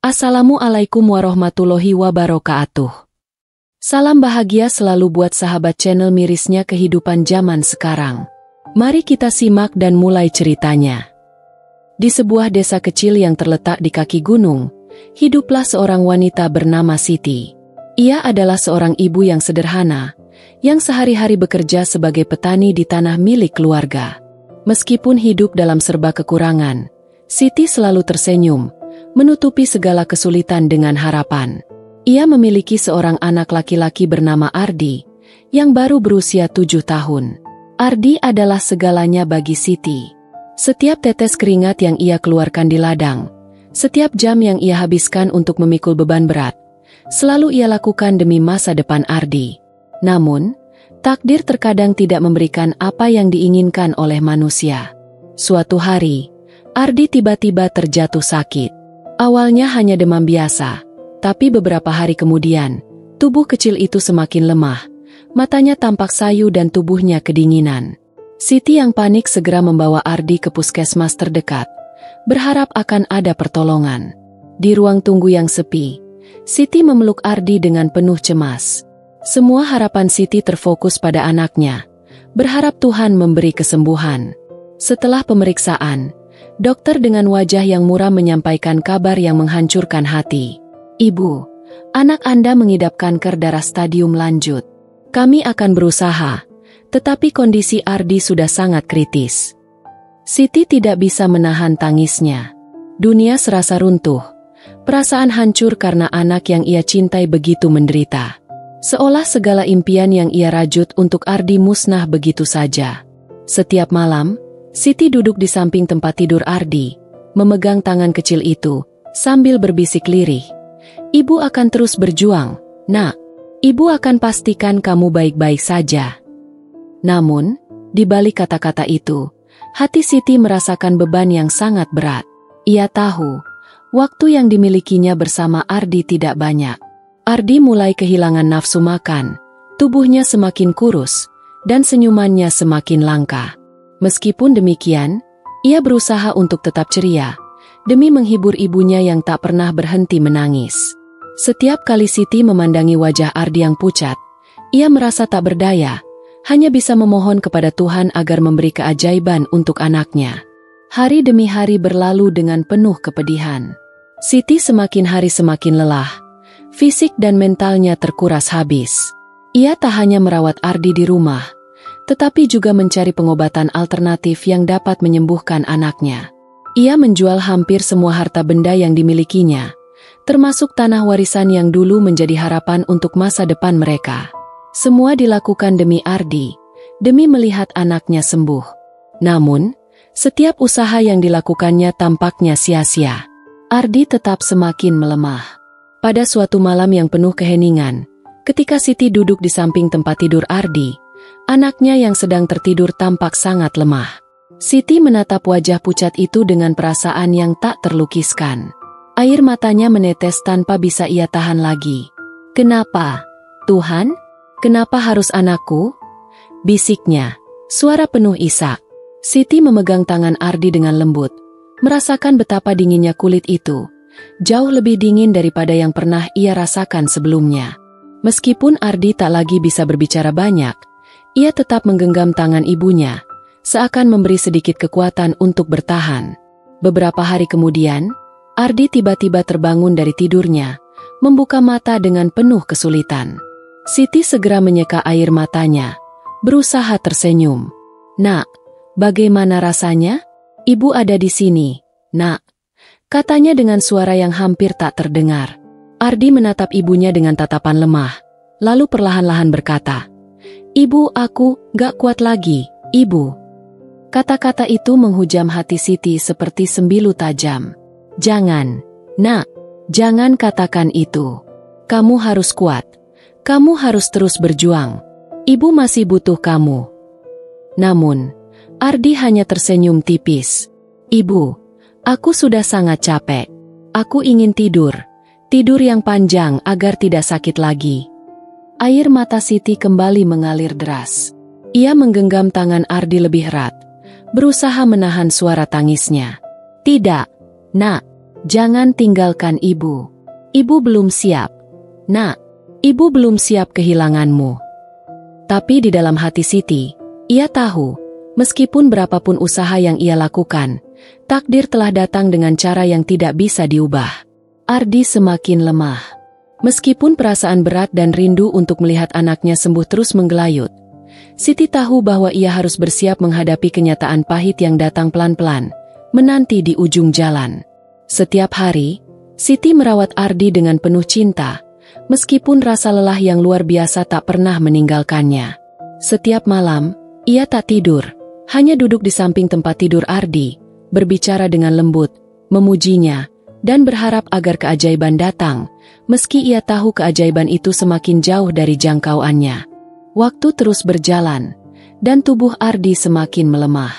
Assalamualaikum warahmatullahi wabarakatuh. Salam bahagia selalu buat sahabat channel mirisnya kehidupan zaman sekarang. Mari kita simak dan mulai ceritanya. Di sebuah desa kecil yang terletak di kaki gunung, hiduplah seorang wanita bernama Siti. Ia adalah seorang ibu yang sederhana, yang sehari-hari bekerja sebagai petani di tanah milik keluarga. Meskipun hidup dalam serba kekurangan, Siti selalu tersenyum, menutupi segala kesulitan dengan harapan. Ia memiliki seorang anak laki-laki bernama Ardi, yang baru berusia 7 tahun. Ardi adalah segalanya bagi Siti. Setiap tetes keringat yang ia keluarkan di ladang, setiap jam yang ia habiskan untuk memikul beban berat, selalu ia lakukan demi masa depan Ardi. Namun, takdir terkadang tidak memberikan apa yang diinginkan oleh manusia. Suatu hari, Ardi tiba-tiba terjatuh sakit. Awalnya hanya demam biasa, tapi beberapa hari kemudian, tubuh kecil itu semakin lemah, matanya tampak sayu dan tubuhnya kedinginan. Siti yang panik segera membawa Ardi ke puskesmas terdekat, berharap akan ada pertolongan. Di ruang tunggu yang sepi, Siti memeluk Ardi dengan penuh cemas. Semua harapan Siti terfokus pada anaknya, berharap Tuhan memberi kesembuhan. Setelah pemeriksaan, dokter dengan wajah yang muram menyampaikan kabar yang menghancurkan hati. Ibu, anak Anda mengidap kanker darah stadium lanjut. Kami akan berusaha, tetapi kondisi Ardi sudah sangat kritis. Siti tidak bisa menahan tangisnya. Dunia serasa runtuh. Perasaan hancur karena anak yang ia cintai begitu menderita. Seolah segala impian yang ia rajut untuk Ardi musnah begitu saja. Setiap malam, Siti duduk di samping tempat tidur Ardi, memegang tangan kecil itu, sambil berbisik lirih. Ibu akan terus berjuang, nak. Ibu akan pastikan kamu baik-baik saja. Namun, di balik kata-kata itu, hati Siti merasakan beban yang sangat berat. Ia tahu, waktu yang dimilikinya bersama Ardi tidak banyak. Ardi mulai kehilangan nafsu makan, tubuhnya semakin kurus, dan senyumannya semakin langka. Meskipun demikian, ia berusaha untuk tetap ceria, demi menghibur ibunya yang tak pernah berhenti menangis. Setiap kali Siti memandangi wajah Ardi yang pucat, ia merasa tak berdaya, hanya bisa memohon kepada Tuhan agar memberi keajaiban untuk anaknya. Hari demi hari berlalu dengan penuh kepedihan. Siti semakin hari semakin lelah, fisik dan mentalnya terkuras habis. Ia tak hanya merawat Ardi di rumah, tetapi juga mencari pengobatan alternatif yang dapat menyembuhkan anaknya. Ia menjual hampir semua harta benda yang dimilikinya, termasuk tanah warisan yang dulu menjadi harapan untuk masa depan mereka. Semua dilakukan demi Ardi, demi melihat anaknya sembuh. Namun, setiap usaha yang dilakukannya tampaknya sia-sia. Ardi tetap semakin melemah. Pada suatu malam yang penuh keheningan, ketika Siti duduk di samping tempat tidur Ardi, anaknya yang sedang tertidur tampak sangat lemah. Siti menatap wajah pucat itu dengan perasaan yang tak terlukiskan. Air matanya menetes tanpa bisa ia tahan lagi. "Kenapa, Tuhan? Kenapa harus anakku?" bisiknya, suara penuh isak. Siti memegang tangan Ardi dengan lembut, merasakan betapa dinginnya kulit itu, jauh lebih dingin daripada yang pernah ia rasakan sebelumnya. Meskipun Ardi tak lagi bisa berbicara banyak, ia tetap menggenggam tangan ibunya, seakan memberi sedikit kekuatan untuk bertahan. Beberapa hari kemudian, Ardi tiba-tiba terbangun dari tidurnya, membuka mata dengan penuh kesulitan. Siti segera menyeka air matanya, berusaha tersenyum. "Nak, bagaimana rasanya? Ibu ada di sini, nak," katanya dengan suara yang hampir tak terdengar. Ardi menatap ibunya dengan tatapan lemah, lalu perlahan-lahan berkata, "Ibu, aku gak kuat lagi, Ibu." Kata-kata itu menghujam hati Siti seperti sembilu tajam. "Jangan, nak, jangan katakan itu. Kamu harus kuat. Kamu harus terus berjuang. Ibu masih butuh kamu." Namun, Ardi hanya tersenyum tipis. "Ibu, aku sudah sangat capek. Aku ingin tidur. Tidur yang panjang agar tidak sakit lagi." Air mata Siti kembali mengalir deras. Ia menggenggam tangan Ardi lebih erat, berusaha menahan suara tangisnya. "Tidak, nak, Jangan tinggalkan ibu. Ibu belum siap. Nak, ibu belum siap kehilanganmu. Tapi di dalam hati Siti, ia tahu, meskipun berapapun usaha yang ia lakukan, takdir telah datang dengan cara yang tidak bisa diubah. Ardi semakin lemah. Meskipun perasaan berat dan rindu untuk melihat anaknya sembuh terus menggelayut, Siti tahu bahwa ia harus bersiap menghadapi kenyataan pahit yang datang pelan-pelan, menanti di ujung jalan. Setiap hari, Siti merawat Ardi dengan penuh cinta, meskipun rasa lelah yang luar biasa tak pernah meninggalkannya. Setiap malam, ia tak tidur, hanya duduk di samping tempat tidur Ardi, berbicara dengan lembut, memujinya, dan berharap agar keajaiban datang, meski ia tahu keajaiban itu semakin jauh dari jangkauannya. Waktu terus berjalan, dan tubuh Ardi semakin melemah.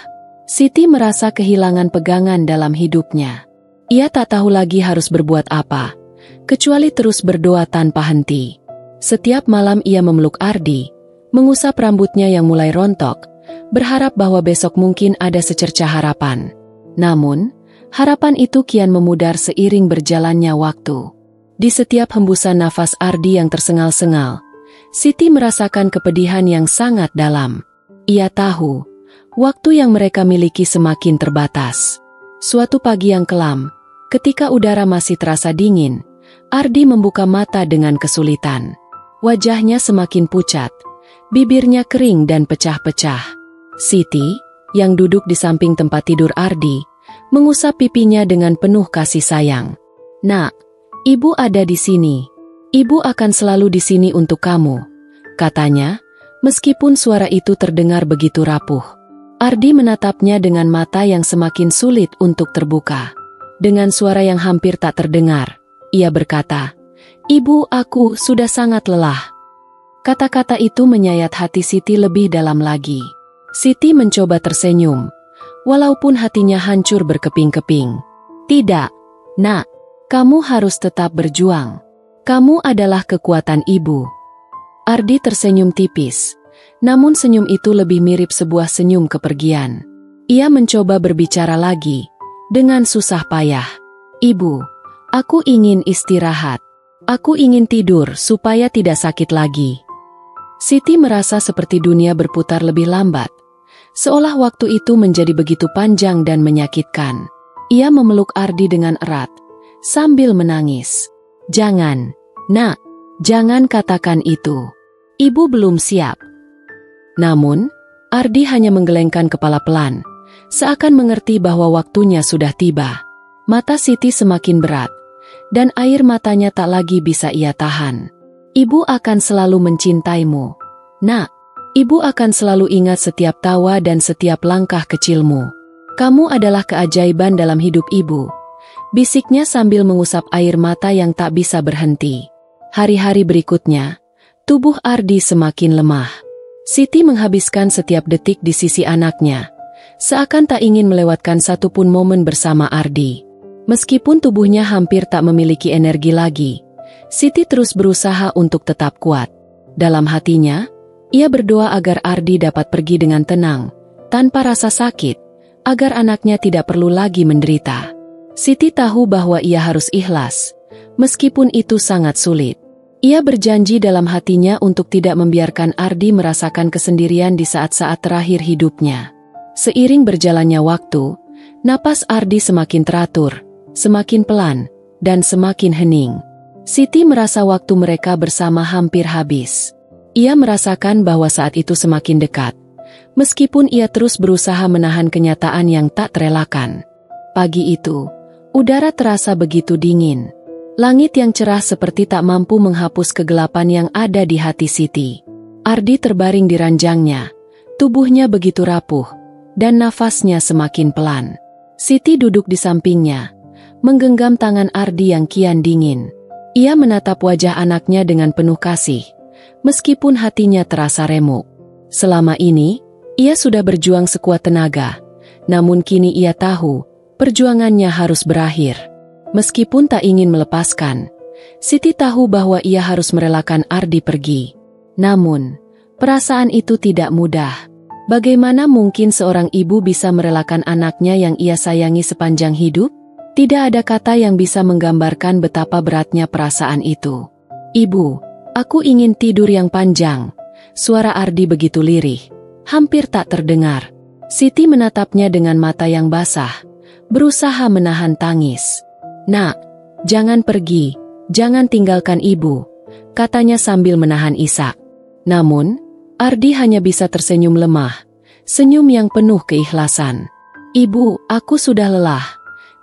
Siti merasa kehilangan pegangan dalam hidupnya. Ia tak tahu lagi harus berbuat apa, kecuali terus berdoa tanpa henti. Setiap malam ia memeluk Ardi, mengusap rambutnya yang mulai rontok, berharap bahwa besok mungkin ada secercah harapan. Namun, harapan itu kian memudar seiring berjalannya waktu. Di setiap hembusan nafas Ardi yang tersengal-sengal, Siti merasakan kepedihan yang sangat dalam. Ia tahu, waktu yang mereka miliki semakin terbatas. Suatu pagi yang kelam, ketika udara masih terasa dingin, Ardi membuka mata dengan kesulitan. Wajahnya semakin pucat, bibirnya kering dan pecah-pecah. Siti, yang duduk di samping tempat tidur Ardi, mengusap pipinya dengan penuh kasih sayang. "Nak, ibu ada di sini. Ibu akan selalu di sini untuk kamu," katanya, meskipun suara itu terdengar begitu rapuh. Ardi menatapnya dengan mata yang semakin sulit untuk terbuka. Dengan suara yang hampir tak terdengar, ia berkata, "Ibu, aku sudah sangat lelah." Kata-kata itu menyayat hati Siti lebih dalam lagi. Siti mencoba tersenyum, walaupun hatinya hancur berkeping-keping. "Tidak, Nak, kamu harus tetap berjuang. Kamu adalah kekuatan ibu." Ardi tersenyum tipis, namun senyum itu lebih mirip sebuah senyum kepergian. Ia mencoba berbicara lagi, dengan susah payah. "Ibu, aku ingin istirahat. Aku ingin tidur supaya tidak sakit lagi." Siti merasa seperti dunia berputar lebih lambat, seolah waktu itu menjadi begitu panjang dan menyakitkan. Ia memeluk Ardi dengan erat, sambil menangis. "Jangan, Nak, jangan katakan itu. Ibu belum siap." Namun, Ardi hanya menggelengkan kepala pelan, seakan mengerti bahwa waktunya sudah tiba. Mata Siti semakin berat, dan air matanya tak lagi bisa ia tahan. "Ibu akan selalu mencintaimu, Nak. Ibu akan selalu ingat setiap tawa dan setiap langkah kecilmu. Kamu adalah keajaiban dalam hidup ibu," bisiknya sambil mengusap air mata yang tak bisa berhenti. Hari-hari berikutnya, tubuh Ardi semakin lemah. Siti menghabiskan setiap detik di sisi anaknya, seakan tak ingin melewatkan satupun momen bersama Ardi. Meskipun tubuhnya hampir tak memiliki energi lagi, Siti terus berusaha untuk tetap kuat. Dalam hatinya, ia berdoa agar Ardi dapat pergi dengan tenang, tanpa rasa sakit, agar anaknya tidak perlu lagi menderita. Siti tahu bahwa ia harus ikhlas, meskipun itu sangat sulit. Ia berjanji dalam hatinya untuk tidak membiarkan Ardi merasakan kesendirian di saat-saat terakhir hidupnya. Seiring berjalannya waktu, napas Ardi semakin teratur, semakin pelan, dan semakin hening. Siti merasa waktu mereka bersama hampir habis. Ia merasakan bahwa saat itu semakin dekat, meskipun ia terus berusaha menahan kenyataan yang tak terelakkan. Pagi itu, udara terasa begitu dingin. Langit yang cerah seperti tak mampu menghapus kegelapan yang ada di hati Siti. Ardi terbaring di ranjangnya, tubuhnya begitu rapuh, dan nafasnya semakin pelan. Siti duduk di sampingnya, menggenggam tangan Ardi yang kian dingin. Ia menatap wajah anaknya dengan penuh kasih, meskipun hatinya terasa remuk. Selama ini, ia sudah berjuang sekuat tenaga, namun kini ia tahu, perjuangannya harus berakhir. Meskipun tak ingin melepaskan, Siti tahu bahwa ia harus merelakan Ardi pergi. Namun, perasaan itu tidak mudah. Bagaimana mungkin seorang ibu bisa merelakan anaknya yang ia sayangi sepanjang hidup? Tidak ada kata yang bisa menggambarkan betapa beratnya perasaan itu. "Ibu, aku ingin tidur yang panjang." Suara Ardi begitu lirih, hampir tak terdengar. Siti menatapnya dengan mata yang basah, berusaha menahan tangis. "Nak, jangan pergi, jangan tinggalkan ibu," katanya sambil menahan isak. Namun, Ardi hanya bisa tersenyum lemah, senyum yang penuh keikhlasan. "Ibu, aku sudah lelah,"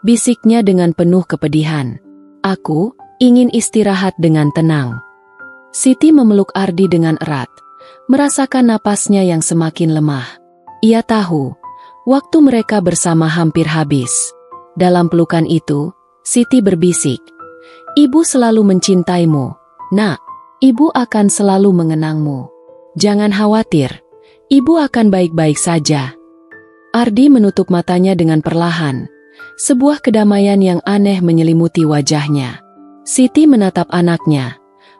bisiknya dengan penuh kepedihan. "Aku ingin istirahat dengan tenang." Siti memeluk Ardi dengan erat, merasakan napasnya yang semakin lemah. Ia tahu, waktu mereka bersama hampir habis. Dalam pelukan itu, Siti berbisik, "Ibu selalu mencintaimu, Nak. Ibu akan selalu mengenangmu. Jangan khawatir, ibu akan baik-baik saja." Ardi menutup matanya dengan perlahan. Sebuah kedamaian yang aneh menyelimuti wajahnya. Siti menatap anaknya,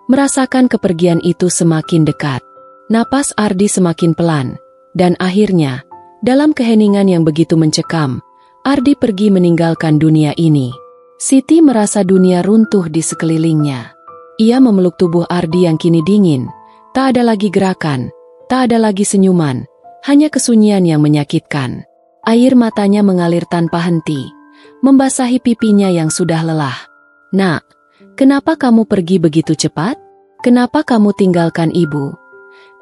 merasakan kepergian itu semakin dekat. Napas Ardi semakin pelan, dan akhirnya, dalam keheningan yang begitu mencekam, Ardi pergi meninggalkan dunia ini. Siti merasa dunia runtuh di sekelilingnya. Ia memeluk tubuh Ardi yang kini dingin. Tak ada lagi gerakan, tak ada lagi senyuman, hanya kesunyian yang menyakitkan. Air matanya mengalir tanpa henti, membasahi pipinya yang sudah lelah. "Nak, kenapa kamu pergi begitu cepat? Kenapa kamu tinggalkan ibu?"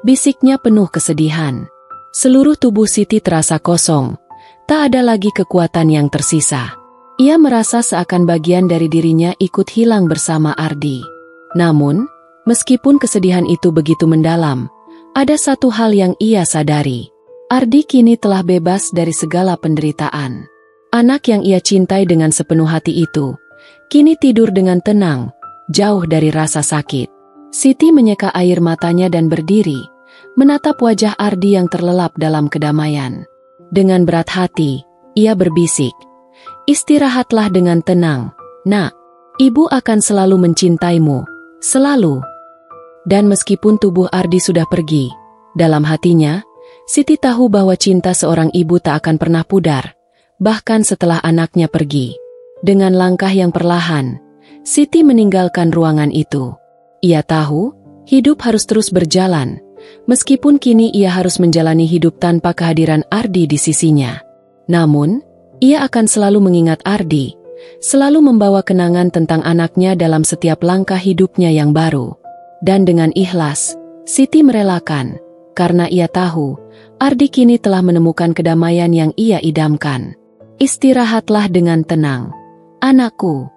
bisiknya penuh kesedihan. Seluruh tubuh Siti terasa kosong, tak ada lagi kekuatan yang tersisa. Ia merasa seakan bagian dari dirinya ikut hilang bersama Ardi. Namun, meskipun kesedihan itu begitu mendalam, ada satu hal yang ia sadari. Ardi kini telah bebas dari segala penderitaan. Anak yang ia cintai dengan sepenuh hati itu, kini tidur dengan tenang, jauh dari rasa sakit. Siti menyeka air matanya dan berdiri, menatap wajah Ardi yang terlelap dalam kedamaian. Dengan berat hati, ia berbisik, "Istirahatlah dengan tenang, Nak. Ibu akan selalu mencintaimu, selalu." Dan meskipun tubuh Ardi sudah pergi, dalam hatinya, Siti tahu bahwa cinta seorang ibu tak akan pernah pudar, bahkan setelah anaknya pergi. Dengan langkah yang perlahan, Siti meninggalkan ruangan itu. Ia tahu, hidup harus terus berjalan, meskipun kini ia harus menjalani hidup tanpa kehadiran Ardi di sisinya. Namun, ia akan selalu mengingat Ardi, selalu membawa kenangan tentang anaknya dalam setiap langkah hidupnya yang baru. Dan dengan ikhlas, Siti merelakan, karena ia tahu, Ardi kini telah menemukan kedamaian yang ia idamkan. "Istirahatlah dengan tenang, anakku."